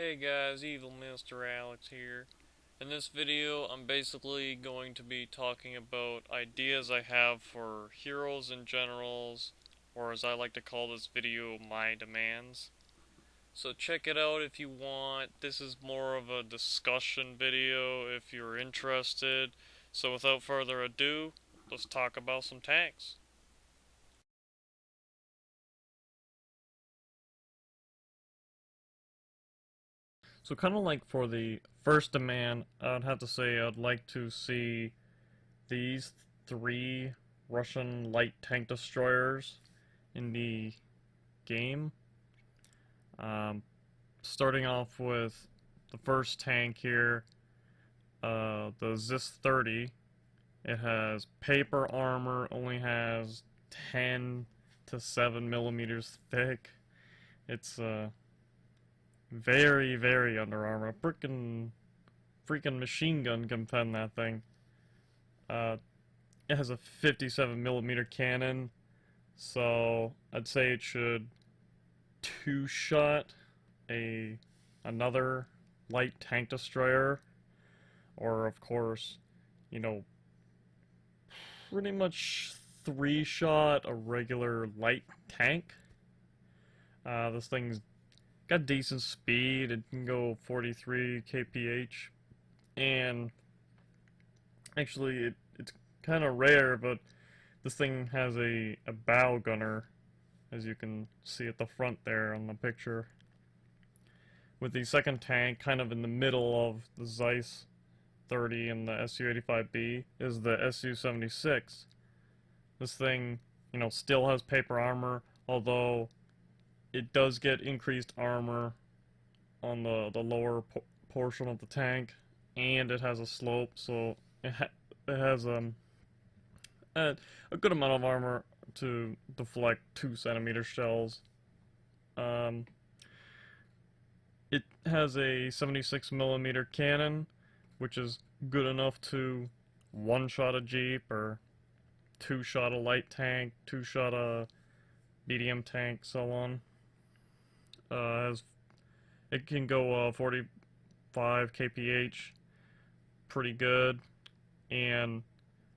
Hey guys, Evil Mr. Alex here. In this video, I'm basically going to be talking about ideas I have for heroes and generals, or as I like to call this video, my demands. So check it out if you want. This is more of a discussion video if you're interested. So without further ado, let's talk about some tanks. So kind of like for the first demand, I'd have to say I'd like to see these three Russian light tank destroyers in the game. Um, Starting off with the first tank here, the ZIS-30. It has paper armor, only has 10 to 7 millimeters thick. It's very, very under armor. A freaking machine gun can pen that thing. Uh, it has a 57 millimeter cannon, so I'd say it should two-shot another light tank destroyer, or of course, you know, pretty much three-shot a regular light tank. This thing's got decent speed. It can go 43 kph, and actually it's kind of rare, but this thing has a bow gunner, as you can see at the front there on the picture. With the second tank kind of in the middle of the Zeiss 30 and the Su-85B is the Su-76. This thing, still has paper armor, although it does get increased armor on the lower portion of the tank, and it has a slope, so it has a good amount of armor to deflect 2 centimeter shells. Um, it has a 76 millimeter cannon, which is good enough to one-shot a Jeep or two-shot a light tank, two-shot a medium tank, so on. It can go 45 kph, pretty good, and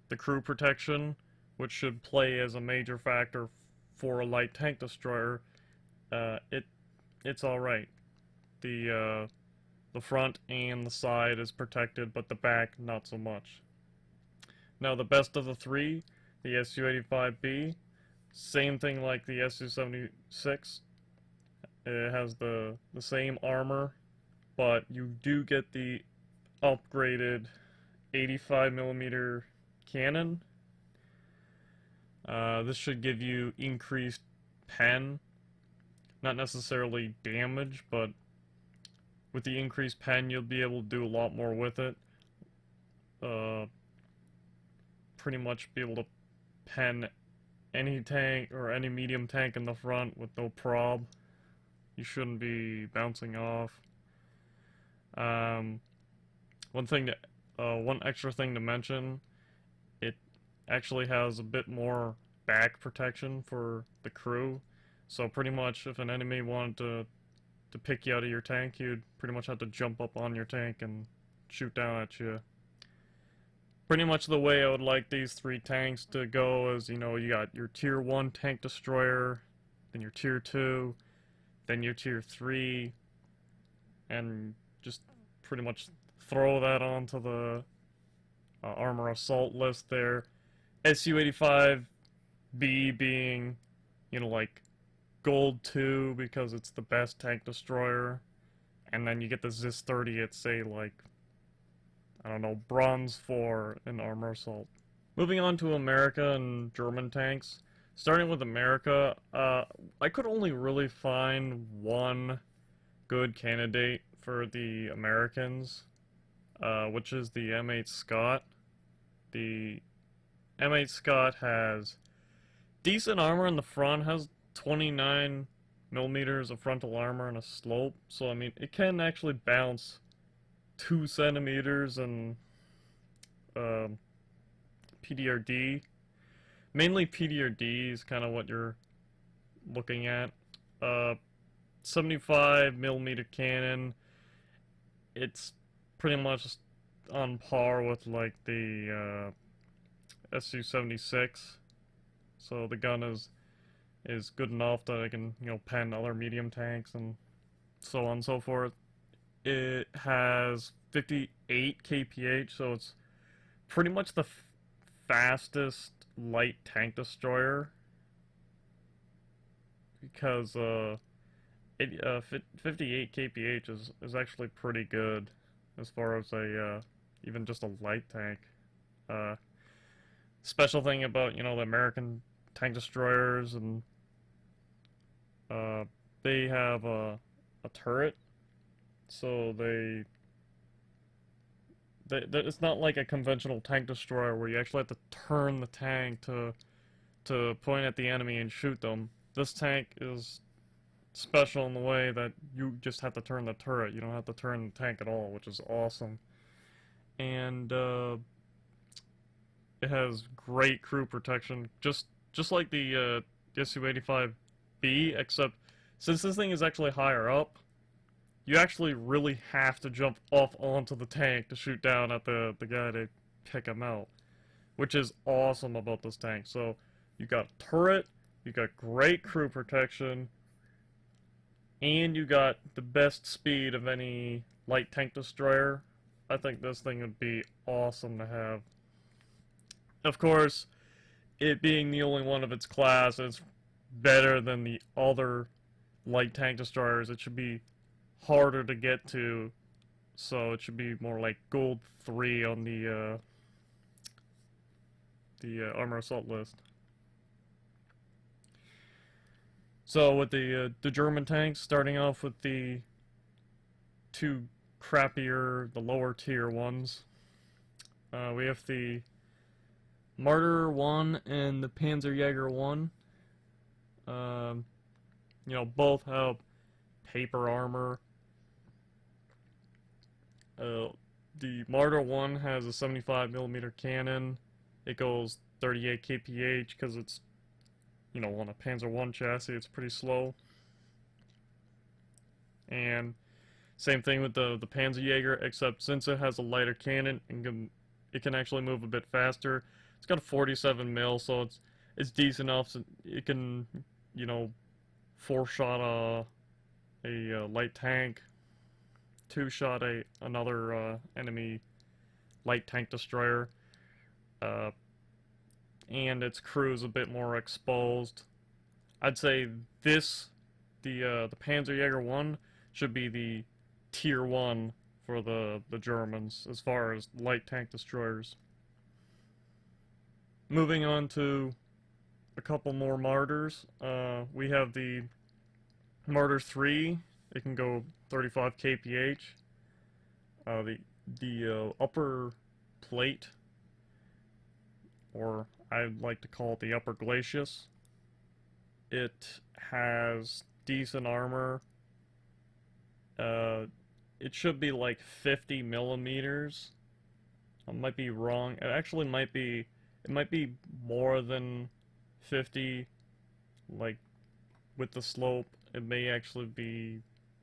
the crew protection, which should play as a major factor for a light tank destroyer, it's all right. The front and the side is protected, but the back not so much. Now the best of the three, the Su-85B, same thing like the Su-76. It has the same armor, but you do get the upgraded 85 millimeter cannon. This should give you increased pen, not necessarily damage, but with the increased pen you'll be able to do a lot more with it. Pretty much be able to pen any tank or any medium tank in the front with no prob. You shouldn't be bouncing off. One extra thing to mention, it actually has a bit more back protection for the crew. So pretty much if an enemy wanted to pick you out of your tank, you'd pretty much have to jump up on your tank and shoot down at you. Pretty much the way I would like these three tanks to go is, you got your tier 1 tank destroyer, then your tier 2, then your tier 3, and just pretty much throw that onto the armor assault list there. Su-85B being, like gold 2 because it's the best tank destroyer, and then you get the ZIS-30 at, say, like, I don't know, bronze 4 in armor assault. Moving on to America and German tanks. Starting with America, I could only really find one good candidate for the Americans, which is the M8 Scott. The M8 Scott has decent armor in the front, has 29 millimeters of frontal armor and a slope, so I mean, it can actually bounce 2 centimeters and PDRD. Mainly PDRD is kind of what you're looking at. 75 millimeter cannon, it's pretty much on par with like the Su-76. So the gun is good enough that I can, you know, pen other medium tanks and so on and so forth. It has 58 kph, so it's pretty much the fastest light tank destroyer because 58 kph is actually pretty good as far as a even just a light tank. Uh, Special thing about, you know, the American tank destroyers, and uh, they have a turret, so it's not like a conventional tank destroyer where you actually have to turn the tank to point at the enemy and shoot them. This tank is special in the way that you just have to turn the turret. You don't have to turn the tank at all, which is awesome. And it has great crew protection, just like the Su-85B, except since this thing is actually higher up, you actually really have to jump off onto the tank to shoot down at the guy to pick him out, which is awesome about this tank. So you got turret, you got great crew protection, and you got the best speed of any light tank destroyer. I think this thing would be awesome to have. Of course, it being the only one of its class, it's better than the other light tank destroyers. It should be harder to get to, so it should be more like gold 3 on the armor assault list. So with the German tanks, starting off with the two crappier, the lower tier ones, we have the Martyr 1 and the Panzerjäger 1. You know, both have paper armor. The Martyr 1 has a 75mm cannon. It goes 38 kph because it's, you know, on a Panzer 1 chassis, it's pretty slow. And same thing with the Panzerjäger, except since it has a lighter cannon, it can actually move a bit faster. It's got a 47mm, so it's decent enough so it can, you know, 4-shot a light tank, 2-shot another enemy light tank destroyer, and its crew is a bit more exposed. I'd say the Panzerjäger 1 should be the tier 1 for the Germans as far as light tank destroyers. Moving on to a couple more Martyrs, we have the Martyr 3. It can go 35 kph. The upper plate, or I'd like to call it the upper glacis, it has decent armor. It should be like 50 millimeters. I might be wrong. It actually might be. It might be more than 50. Like with the slope, it may actually be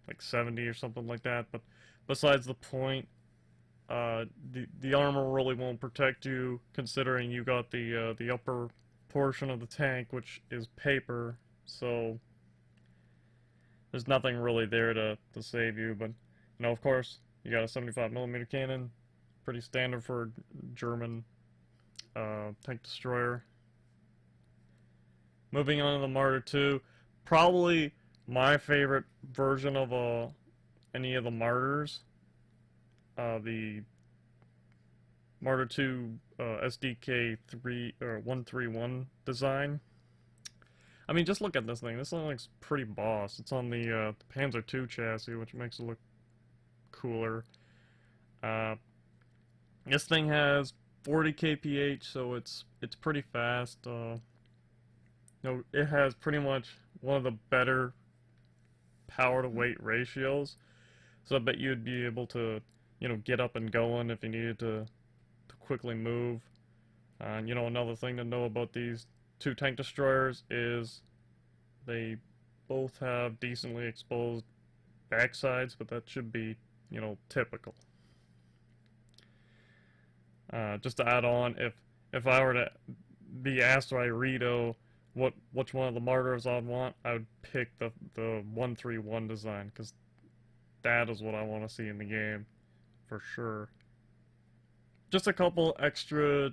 like 70 or something like that. But besides the point, the armor really won't protect you, considering you got the upper portion of the tank, which is paper. So there's nothing really there to save you. But you know, of course, you got a 75mm cannon, pretty standard for a German tank destroyer. Moving on to the Martyr 2, probably my favorite version of any of the Martyrs. The Martyr 2 SDK 3 or 131 design. I mean, just look at this thing. This thing looks pretty boss. It's on the Panzer 2 chassis, which makes it look cooler. This thing has 40 kph, so it's pretty fast. No, it has pretty much one of the better power to weight ratios. So I bet you'd be able to, you know, get up and going if you needed to quickly move. And you know, another thing to know about these two tank destroyers is they both have decently exposed backsides, but that should be typical. Just to add on, if I were to be asked by Rito which one of the martyrs I'd want, I would pick the 131 design, because that is what I want to see in the game for sure. Just a couple extra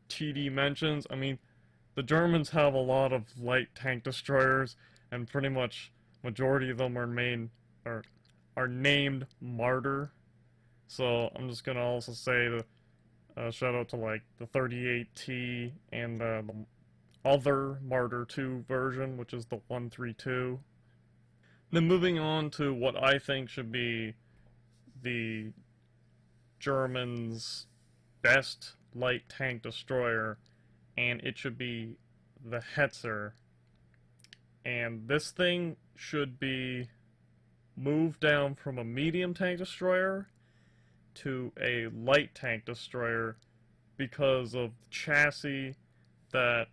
TD mentions. I mean, the Germans have a lot of light tank destroyers, and pretty much majority of them are named Martyr. So I'm just gonna also say the shout out to like the 38T and the other Martyr 2 version, which is the 132. Then moving on to what I think should be the Germans' best light tank destroyer, and it should be the Hetzer. And this thing should be moved down from a medium tank destroyer to a light tank destroyer because of the chassis that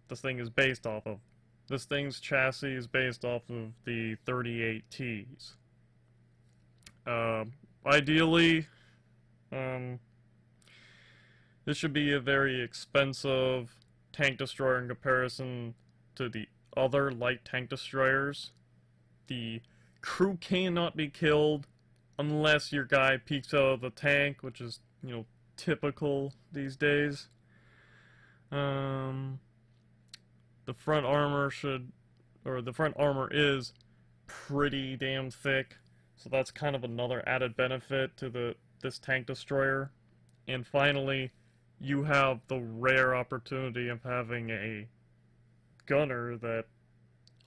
this thing is based off of. This thing's chassis is based off of the 38Ts. Ideally, this should be a very expensive tank destroyer in comparison to the other light tank destroyers. The crew cannot be killed unless your guy peeks out of the tank, which is, typical these days. The front armor the front armor is pretty damn thick, so that's kind of another added benefit to this tank destroyer. And finally, you have the rare opportunity of having a gunner that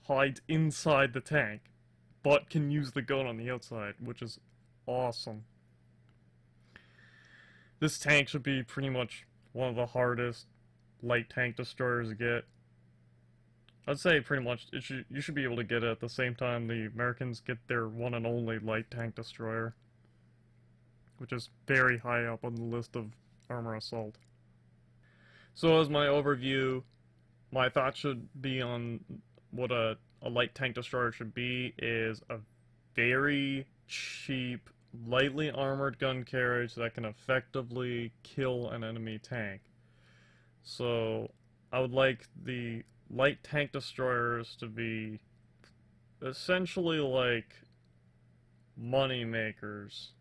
hides inside the tank, but can use the gun on the outside, which is awesome. This tank should be pretty much one of the hardest light tank destroyers to get. I'd say pretty much you should be able to get it at the same time the Americans get their one and only light tank destroyer, which is very high up on the list of armor assault. So as my overview, my thoughts should be on what a light tank destroyer should be is a very cheap, lightly armored gun carriage that can effectively kill an enemy tank. So I would like the light tank destroyers to be essentially like money makers.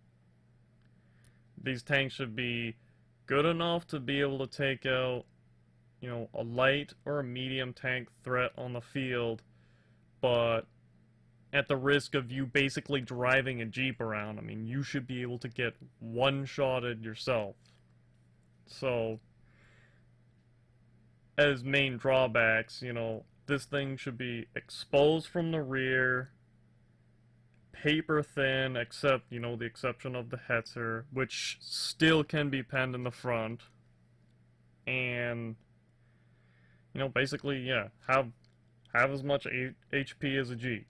These tanks should be good enough to be able to take out, a light or a medium tank threat on the field, but at the risk of you basically driving a Jeep around. I mean, you should be able to get one-shotted yourself. So, as main drawbacks, this thing should be exposed from the rear, paper thin, except, the exception of the Hetzer, which still can be penned in the front, and, basically, yeah, have as much HP as a Jeep.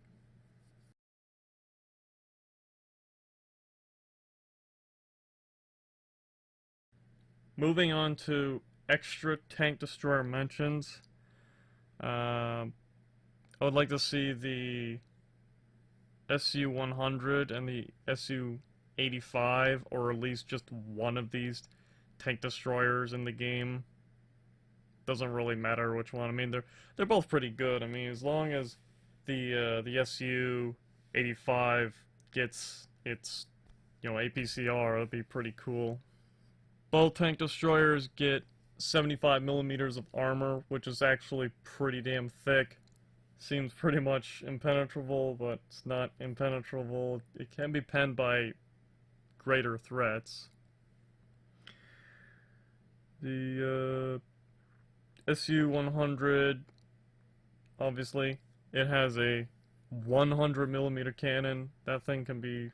Moving on to extra tank destroyer mentions, I would like to see the SU-100 and the SU-85, or at least just one of these tank destroyers in the game. Doesn't really matter which one. I mean, they're both pretty good. I mean, as long as the SU-85 gets its APCR, that'd be pretty cool. Both tank destroyers get 75 millimeters of armor, which is actually pretty damn thick. Seems pretty much impenetrable, but it's not impenetrable. It can be penned by greater threats. The SU-100, obviously, it has a 100 millimeter cannon. That thing can be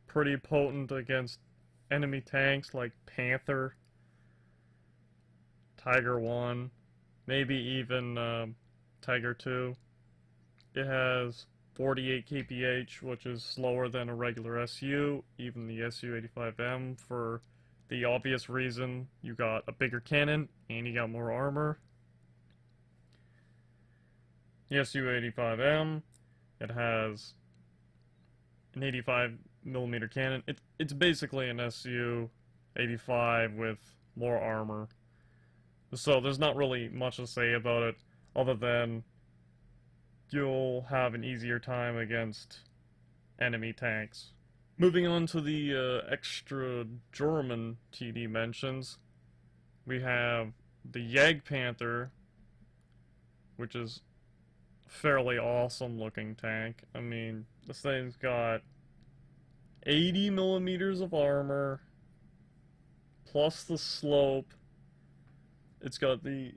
pretty potent against enemy tanks like Panther, Tiger-I, maybe even Tiger-II. It has 48 kph, which is slower than a regular SU, even the SU-85M, for the obvious reason you got a bigger cannon and you got more armor. The SU-85M, it has an 85mm cannon. It's basically an SU-85 with more armor. So there's not really much to say about it, other than you'll have an easier time against enemy tanks. Moving on to the extra German TD mentions, we have the Panther, which is a fairly awesome looking tank. I mean, this thing's got 80 millimeters of armor, plus the slope. It's got the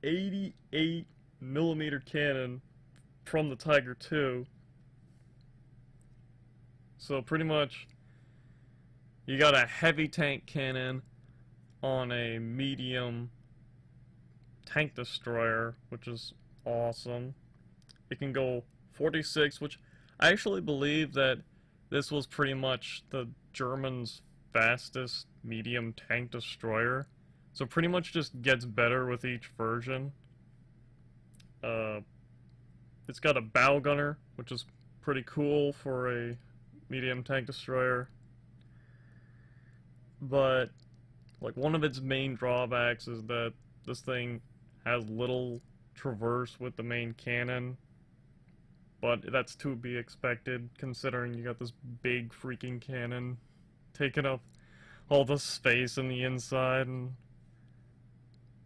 88mm cannon from the Tiger II. So pretty much, you got a heavy tank cannon on a medium tank destroyer, which is awesome. It can go 46, which I actually believe that this was pretty much the Germans' fastest medium tank destroyer. So pretty much just gets better with each version. It's got a bow gunner, which is pretty cool for a medium tank destroyer. But like one of its main drawbacks is that this thing has little traverse with the main cannon. But that's to be expected, considering you got this big freaking cannon taking up all the space in the inside, and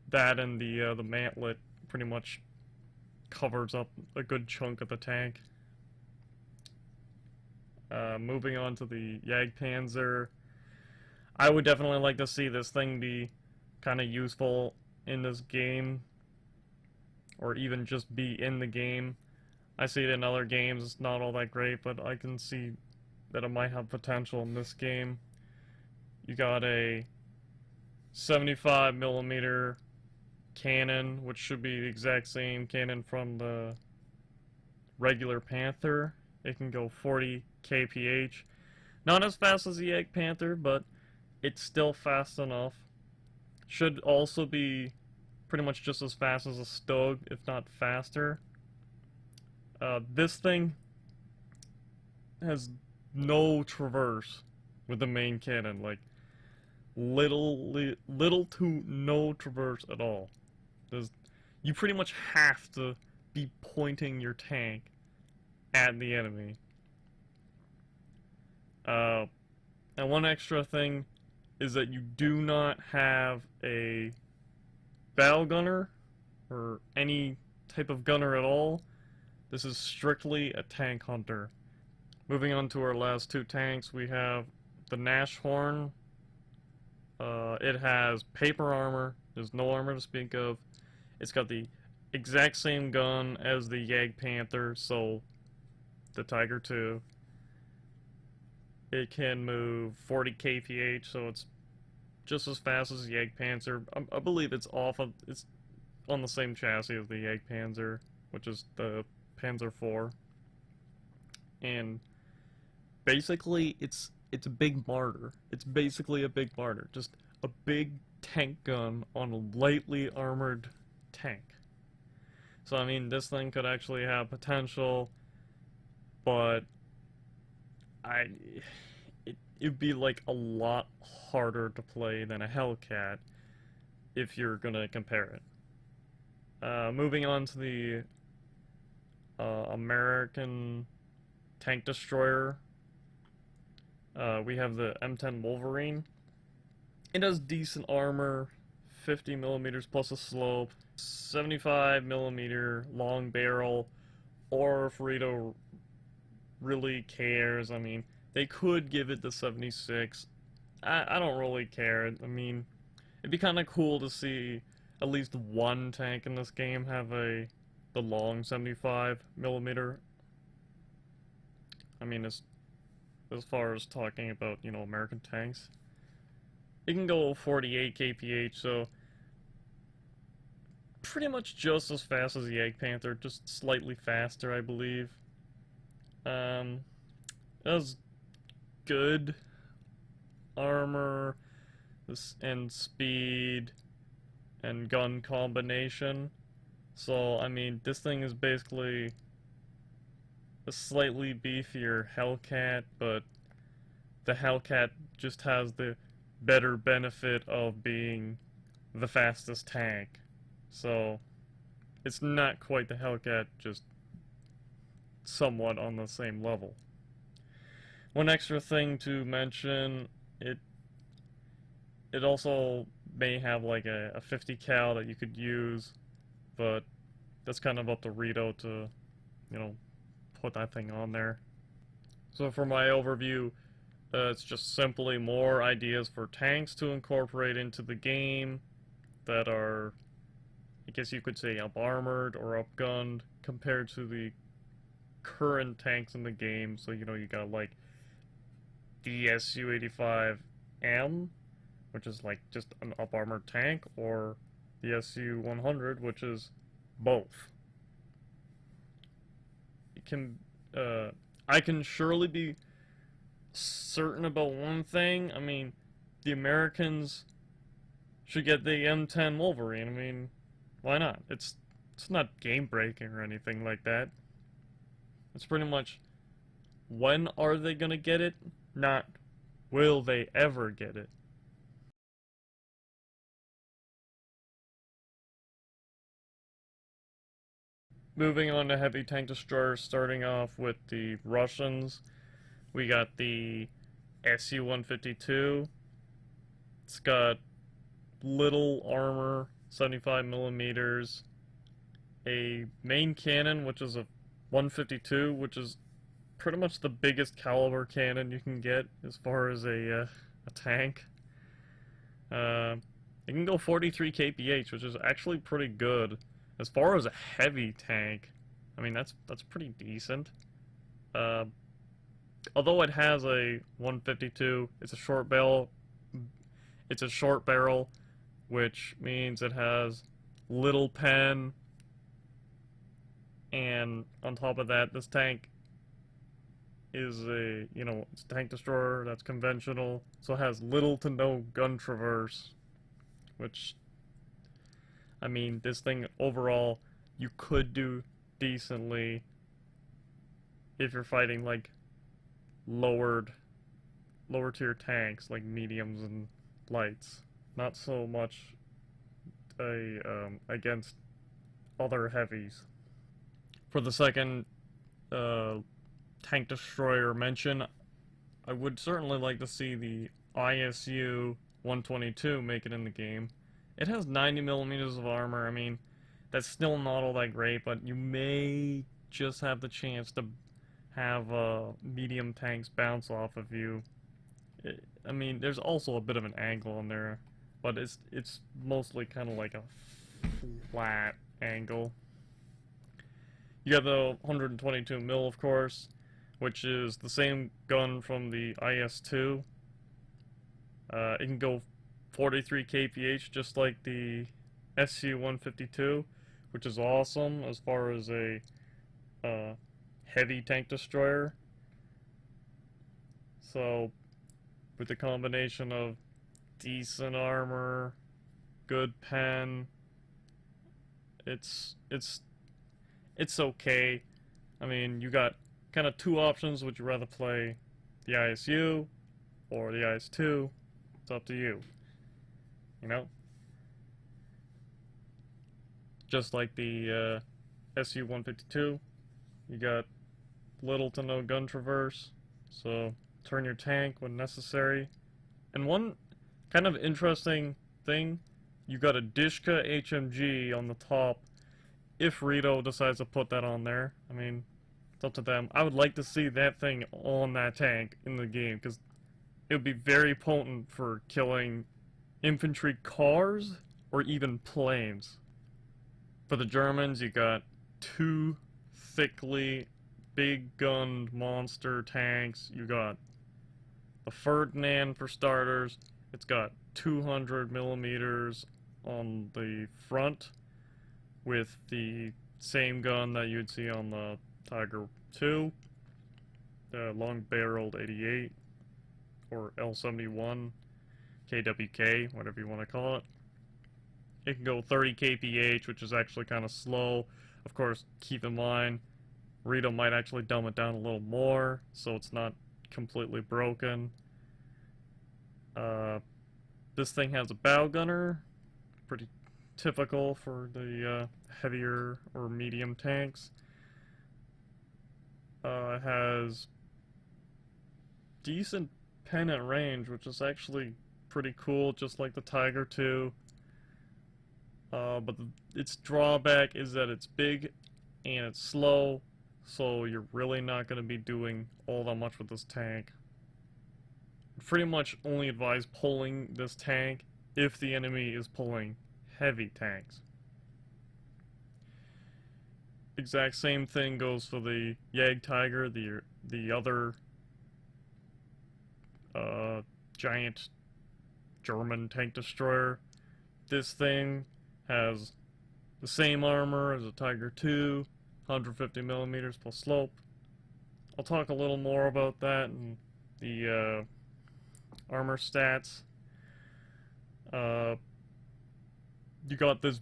that and the mantlet pretty much covers up a good chunk of the tank. Moving on to the Jagdpanzer, I would definitely like to see this thing be kind of useful in this game, or even just be in the game. I see it in other games, it's not all that great, but I can see that it might have potential in this game. You got a 75mm cannon, which should be the exact same cannon from the regular Panther. It can go 40 kph. Not as fast as the Panther, but it's still fast enough. Should also be pretty much just as fast as a Stug, if not faster. This thing has no traverse with the main cannon, like little to no traverse at all. You pretty much have to be pointing your tank at the enemy. And one extra thing is that you do not have a bow gunner or any type of gunner at all. This is strictly a tank hunter. Moving on to our last two tanks, we have the Nashorn. It has paper armor. There's no armor to speak of. It's got the exact same gun as the Jagdpanther, so the Tiger II. It can move 40 kph, so it's just as fast as the Jagdpanzer. I believe it's on the same chassis as the Jagdpanzer, which is the Panzer IV. And basically, it's a big martyr. It's basically a big martyr. Just a big tank gun on a lightly armored tank. So I mean, this thing could actually have potential, but it'd be like a lot harder to play than a Hellcat if you're gonna compare it. Moving on to the American tank destroyer, we have the M10 Wolverine. It has decent armor, 50mm plus a slope, 75mm long barrel, or if Rito really cares, I mean, they could give it the 76. I don't really care. I mean, it'd be kind of cool to see at least one tank in this game have the long 75mm. I mean, as far as talking about, you know, American tanks, it can go 48 kph, so pretty much just as fast as the Jagdpanther, just slightly faster, I believe. It has good armor and speed and gun combination. So, I mean, this thing is basically a slightly beefier Hellcat, but the Hellcat just has the better benefit of being the fastest tank. So it's not quite the Hellcat, just somewhat on the same level. One extra thing to mention, it it also may have like a 50 cal that you could use, but that's kind of up to Rito to, you know, put that thing on there. So for my overview, it's just simply more ideas for tanks to incorporate into the game that are, I guess you could say, up-armored or up-gunned compared to the current tanks in the game. So, you know, you got like the SU-85M, which is like just an up-armored tank, or the SU-100, which is both. It can, I can surely be certain about one thing. I mean, the Americans should get the M10 Wolverine. I mean, why not? It's not game breaking or anything like that. It's pretty much, when are they gonna get it? Not will they ever get it. Moving on to heavy tank destroyers, starting off with the Russians, we got the Su-152. It's got little armor, 75 millimeters, a main cannon, which is a 152, which is pretty much the biggest caliber cannon you can get as far as a tank. It can go 43 kph, which is actually pretty good. As far as a heavy tank, I mean, that's pretty decent. Although it has a 152, it's a short barrel. It's a short barrel, which means it has little pen, and on top of that, this tank is a, you know, it's a tank destroyer that's conventional, so it has little to no gun traverse, which, I mean, this thing overall, you could do decently if you're fighting like lower tier tanks like mediums and lights. Not so much against other heavies. For the second tank destroyer mention, I would certainly like to see the ISU 122 make it in the game. It has 90 millimeters of armor. I mean, that's still not all that great, but you may just have the chance to have medium tanks bounce off of you. I mean, there's also a bit of an angle in there, but it's mostly kind of like a flat angle. You got the 122 mil, of course, which is the same gun from the IS-2. It can go 43 kph, just like the SU-152, which is awesome as far as a heavy tank destroyer. So, with the combination of decent armor, good pen, it's okay. I mean, you got kind of two options. Would you rather play the ISU or the IS-2? It's up to you. You know? Just like the SU-152, you got little to no gun traverse, so turn your tank when necessary. And one kind of interesting thing, you got a Dishka HMG on the top if Rito decides to put that on there. I mean, it's up to them. I would like to see that thing on that tank in the game, because it would be very potent for killing infantry cars or even planes. For the Germans, you got two thickly big gunned monster tanks. You got the Ferdinand for starters. It's got 200 millimeters on the front with the same gun that you'd see on the Tiger II, the long-barreled 88 or L71, KWK, whatever you want to call it. It can go 30 kph, which is actually kind of slow. Of course, keep in mind, Rito might actually dumb it down a little more, so it's not completely broken. This thing has a bow gunner, pretty typical for the heavier or medium tanks. It has decent pennant range, which is actually pretty cool, just like the Tiger II. But its drawback is that it's big and it's slow, so you're really not going to be doing all that much with this tank. Pretty much only advise pulling this tank if the enemy is pulling heavy tanks. Exact same thing goes for the MegaTiger, the other giant German tank destroyer. This thing has the same armor as a Tiger II, 150 millimeters plus slope. I'll talk a little more about that and the armor stats. You got this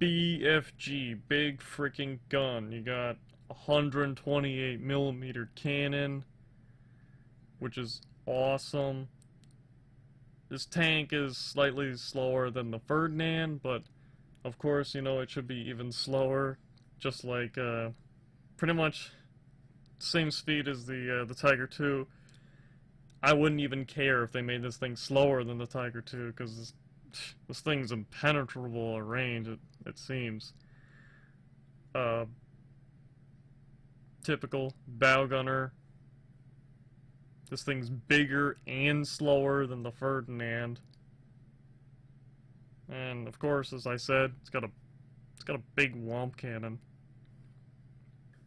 BFG, big freaking gun. You got 128 millimeter cannon, which is awesome. This tank is slightly slower than the Ferdinand, but of course, you know, it should be even slower, just like pretty much same speed as the Tiger II. I wouldn't even care if they made this thing slower than the Tiger II, because this thing's impenetrable at range, it seems. Typical bow gunner. This thing's bigger and slower than the Ferdinand. And of course, as I said, it's got a big womp cannon.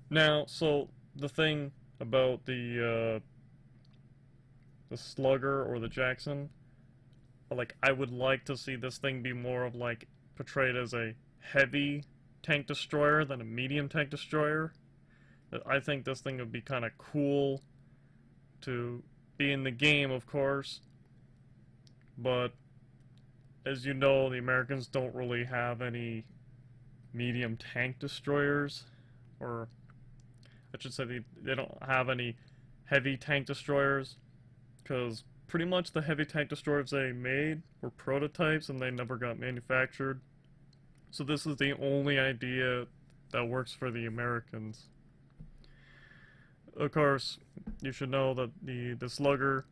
Now, so the thing about the Slugger or the Jackson, like, I would like to see this thing be more of like portrayed as a heavy tank destroyer than a medium tank destroyer. I think this thing would be kind of cool to be in the game, of course, but as you know, the Americans don't really have any medium tank destroyers, or I should say they don't have any heavy tank destroyers, because pretty much the heavy tank destroyers they made were prototypes and they never got manufactured. So this is the only idea that works for the Americans. Of course, you should know that the Slugger,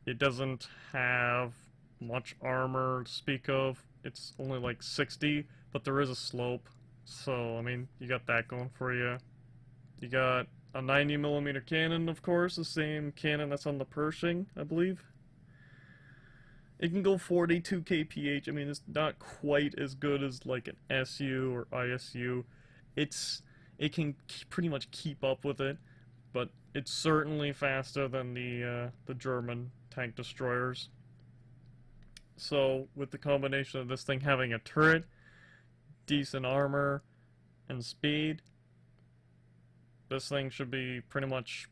it doesn't have much armor to speak of. It's only like 60, but there is a slope. So, I mean, you got that going for you. You got a 90mm cannon, of course, the same cannon that's on the Pershing, I believe. It can go 42 kph. I mean, it's not quite as good as like an SU or ISU. It can pretty much keep up with it, but it's certainly faster than the German tank destroyers. So with the combination of this thing having a turret, decent armor, and speed, this thing should be pretty much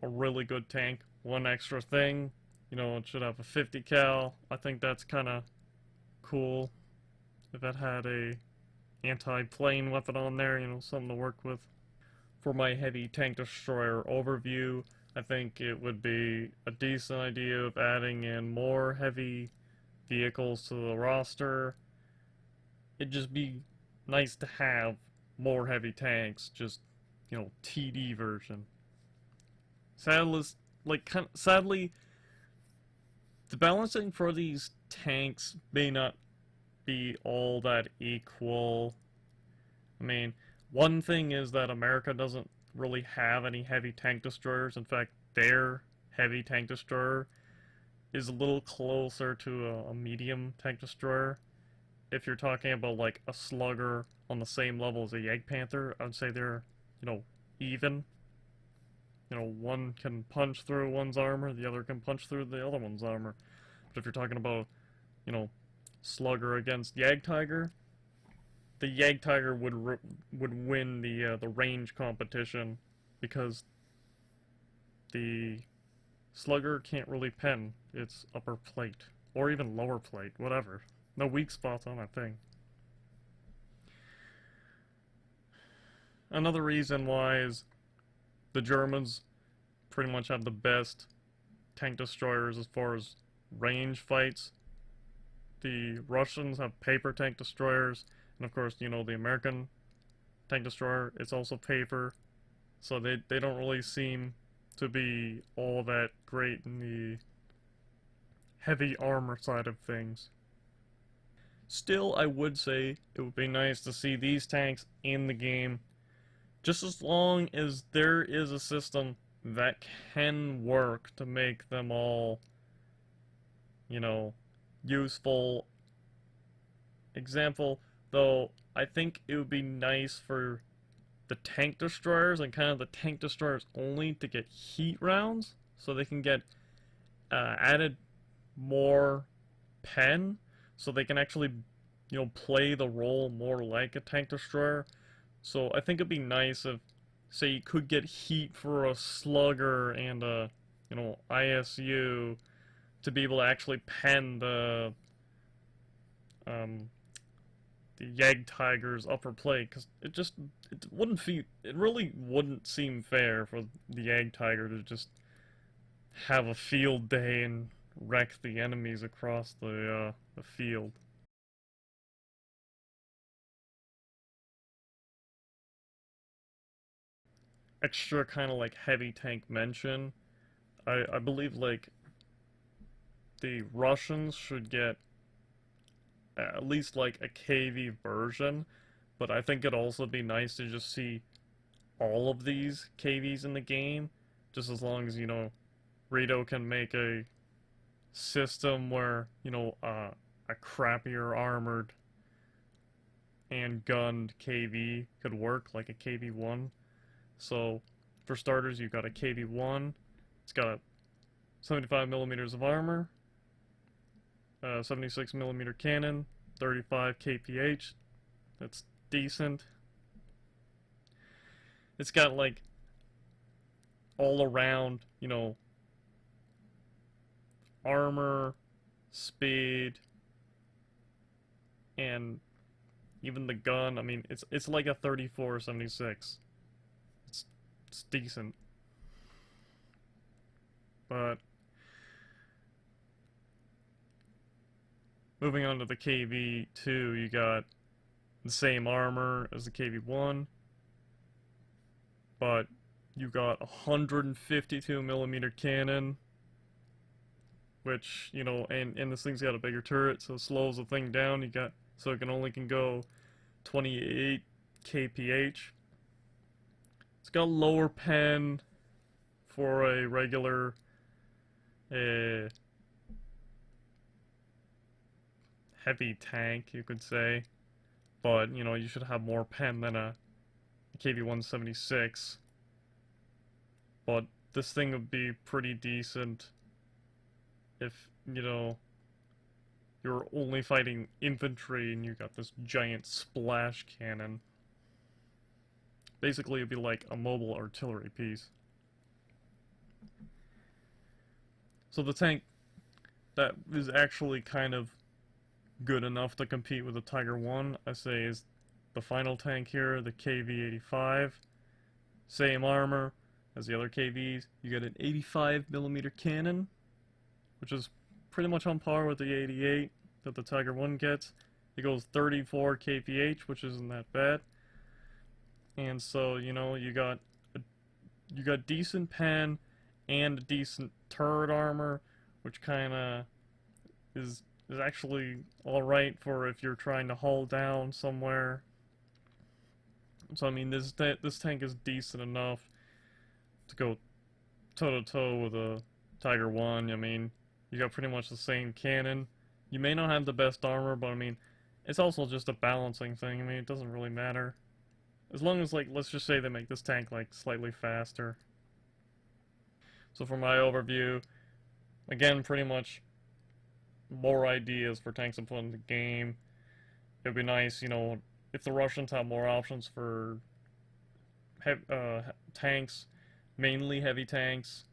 a really good tank. One extra thing, you know, it should have a 50 cal. I think that's kind of cool if it had a anti-plane weapon on there, you know, something to work with. For my heavy tank destroyer overview, I think it would be a decent idea of adding in more heavy vehicles to the roster. It'd just be nice to have more heavy tanks, just, you know, TD version. Sadly, the balancing for these tanks may not be all that equal. I mean, one thing is that America doesn't really have any heavy tank destroyers. In fact, their heavy tank destroyer is a little closer to a medium tank destroyer. If you're talking about like a Slugger on the same level as a Panther, I would say they're, you know, even. You know, one can punch through one's armor, the other can punch through the other one's armor. But if you're talking about, you know, Slugger against MegaTiger, the MegaTiger would win the range competition, because the Slugger can't really pen its upper plate or even lower plate, whatever. No weak spots on that thing. another reason why is the Germans pretty much have the best tank destroyers as far as range fights. The Russians have paper tank destroyers, and of course, the American tank destroyer, it's also paper, so they don't really seem to be all that great in the heavy armor side of things. Still, I would say it would be nice to see these tanks in the game, just as long as there is a system that can work to make them all, useful. Example, though, I think it would be nice for the tank destroyers and kind of the tank destroyers only to get heat rounds, so they can get added more pen, so they can actually, play the role more like a tank destroyer. So I think it'd be nice if, say, you could get heat for a slugger and a, ISU to be able to actually pen um, the MegaTiger's upper plate, because it really wouldn't seem fair for the MegaTiger to just have a field day and wreck the enemies across the field. Extra kind of like heavy tank mention. I believe like the Russians should get at least like a KV version, but I think it'd also be nice to just see all of these KVs in the game, just as long as, Rito can make a system where, a crappier armored and gunned KV could work, like a KV-1. So, for starters, you've got a KV-1. It's got 75 millimeters of armor, 76 millimeter cannon, 35 kph. That's decent. It's got like all around, armor, speed, and even the gun. I mean, it's like a 34-76. It's decent. But moving on to the KV-2, you got the same armor as the KV-1, but you got 152 millimeter cannon, which, and this thing's got a bigger turret, so it slows the thing down. So it can go 28 kph. It's got a lower pen for a regular heavy tank, you could say, but you should have more pen than a KV-176. But this thing would be pretty decent if, you're only fighting infantry and you got this giant splash cannon. Basically, it'd be like a mobile artillery piece. So the tank that is actually kind of good enough to compete with the Tiger 1, I say, is the final tank here, the KV-85. Same armor as the other KVs. You get an 85 millimeter cannon, which is pretty much on par with the 88 that the Tiger 1 gets. It goes 34 kph, which isn't that bad. And so, you got decent pen and decent turret armor, which kind of is actually all right for if you're trying to hull down somewhere. So I mean, this tank is decent enough to go toe to toe with a Tiger 1. I mean, you got pretty much the same cannon. You may not have the best armor, but I mean, it's also just a balancing thing. I mean, it doesn't really matter. As long as, like, let's just say they make this tank, like, slightly faster. So for my overview, again, pretty much more ideas for tanks to put in the game. It'd be nice, if the Russians have more options for tanks, mainly heavy tanks.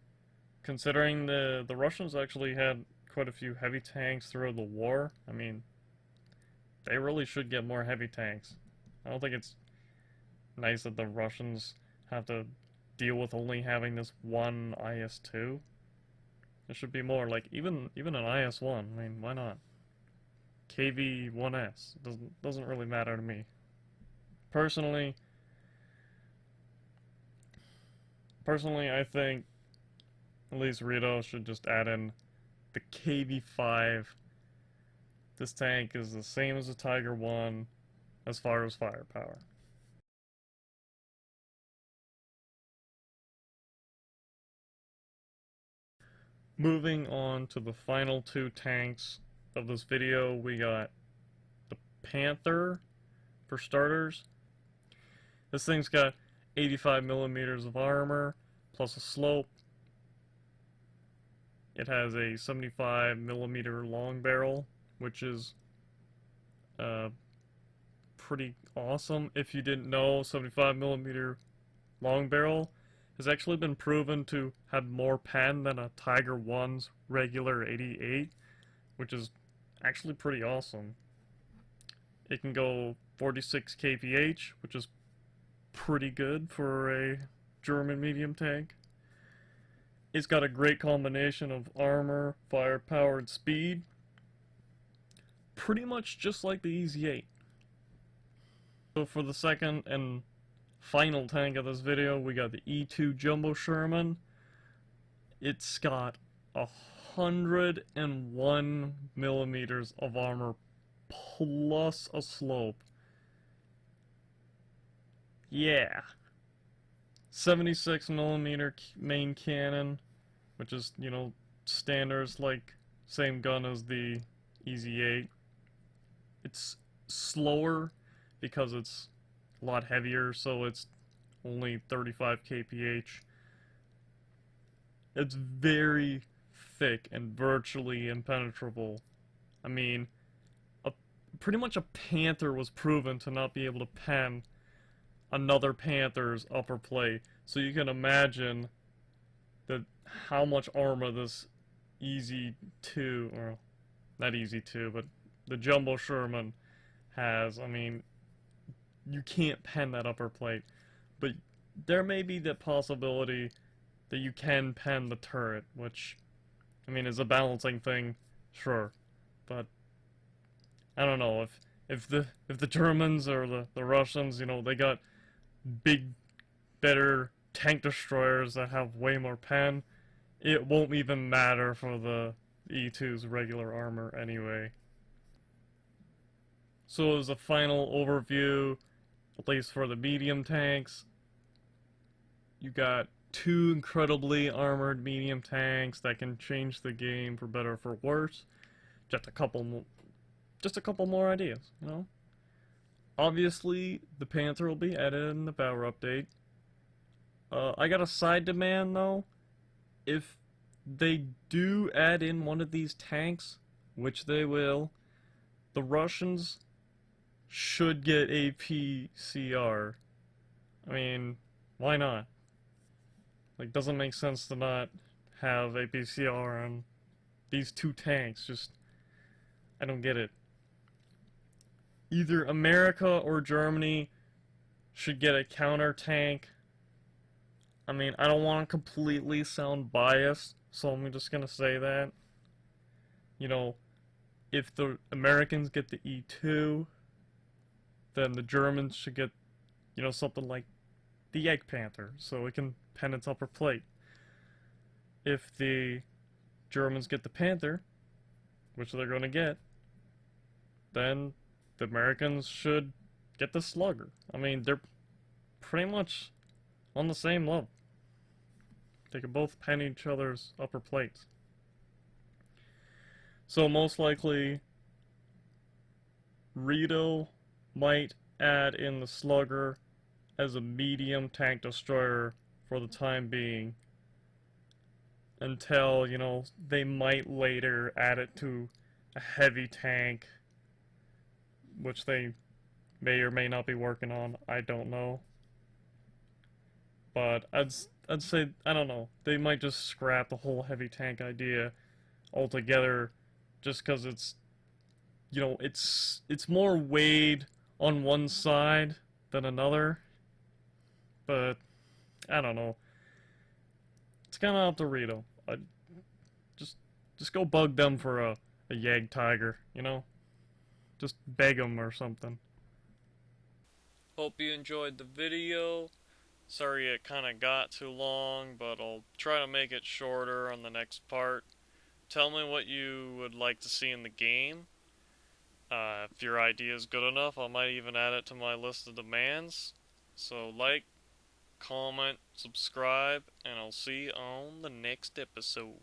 Considering the Russians actually had quite a few heavy tanks throughout the war, I mean, they really should get more heavy tanks. I don't think it's nice that the Russians have to deal with only having this one IS-2. There should be more, like even an IS-1. I mean, why not? KV-1S doesn't really matter to me. Personally, I think at least Rito should just add in the KV-5. This tank is the same as the Tiger 1 as far as firepower. Moving on to the final two tanks of this video, we got the Panther for starters. This thing's got 85 millimeters of armor plus a slope. It has a 75 millimeter long barrel, which is pretty awesome. If you didn't know, 75 millimeter long barrel has actually been proven to have more pen than a Tiger 1's regular 88, which is actually pretty awesome. It can go 46 kph, which is pretty good for a German medium tank. It's got a great combination of armor, firepower, and speed. Pretty much just like the Easy-8. So for the second and final tank of this video, we got the E2 Jumbo Sherman. It's got 101 millimeters of armor plus a slope. Yeah. 76 millimeter main cannon, which is, you know, standards, like same gun as the Easy-8. It's slower because it's a lot heavier, so it's only 35 kph. It's very thick and virtually impenetrable. I mean, pretty much a Panther was proven to not be able to pen another Panther's upper plate, so you can imagine that how much armor this Easy-2, or not Easy-2, but the Jumbo Sherman has. I mean, you can't pen that upper plate, but there may be the possibility that you can pen the turret, which, I mean, is a balancing thing, sure, but I don't know if the Germans or the Russians, you know, they got big, better tank destroyers that have way more pen, it won't even matter for the E2's regular armor anyway. So as a final overview, at least for the medium tanks, you got two incredibly armored medium tanks that can change the game for better or for worse. Just a couple more ideas, you know? Obviously, the Panther will be added in the power update. I got a side demand, though. If they do add in one of these tanks, which they will, the Russians should get a PCR. I mean, why not? Like, doesn't make sense to not have a PCR on these two tanks. Just, I don't get it. Either America or Germany should get a counter tank. I mean, I don't want to completely sound biased, so I'm just gonna say that. You know, if the Americans get the E2, then the Germans should get, you know, something like the Egg Panther, so it can pen its upper plate. If the Germans get the Panther, which they're gonna get, then the Americans should get the Slugger. I mean, they're pretty much on the same level. They can both pen each other's upper plates. So most likely, Rito might add in the Slugger as a medium tank destroyer for the time being, until, you know, they might later add it to a heavy tank, which they may or may not be working on. I don't know. But I'd say, I don't know, they might just scrap the whole heavy tank idea altogether, just because it's, you know, it's more weight on one side than another. But I don't know. It's kind of up to Rito. Just just go bug them for a Yag Tiger, you know? Just beg them or something. Hope you enjoyed the video. Sorry it kind of got too long, but I'll try to make it shorter on the next part. Tell me what you would like to see in the game. If your idea is good enough, I might even add it to my list of demands. So like, comment, subscribe, and I'll see you on the next episode.